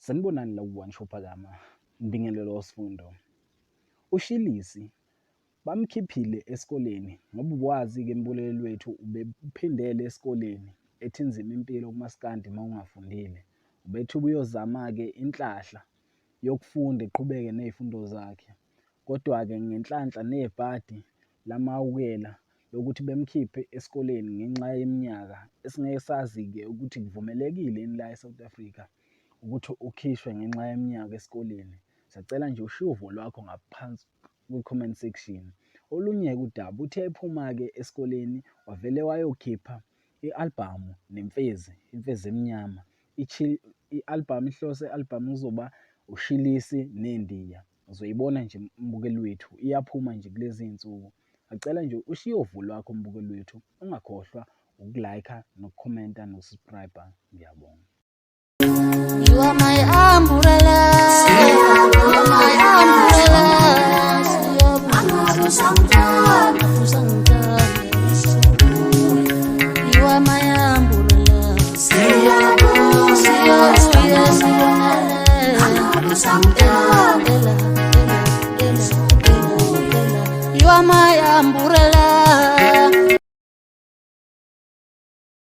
Sanibonani la ku-One Shopper lama mbingelelo wasifundo. UShilisi bamkhiphile esikoleni ngoba ukwazi-ke embuleleli wethu ubephindele esikoleni ethi inzima impilo kumaskandi uma ungafundile. Ubethi ubuyozama-ke inhlahla yokufunda eqhubeke ney'fundo zakhe. Kodwa-ke ngenhlanhla nebhadi lamawukela lokuthi bemkhiphe esikoleni ngenxa yeminyaka esingeke sazi-ke ukuthi kuvumelekile yini la eSouth Africa ukuthi ukhishwe ngenxa yeminyaka esikoleni. Siyacela nje ushiye uvo lwakho ngaphansi kwi-comment section. Olunye-ke udaba uthe ephuma-ke esikoleni wavele wayokhipha i-albhamu nemfezi, imfezi emnyama. I-albhamu ihlose i-albhamu kuzoba uShilisi neNdiya. Uzoyibona nje mbukeli wethu, iyaphuma nje kulezi iy'nsuku. Acela nje ushiye uvo lwakho mbukeli wethu, ungakhohlwa ukulayikha nokukhomenta nokusubscribe. Ngiyabonga. You are my umbrella. You are my umbrella. You are my umbrella. You are my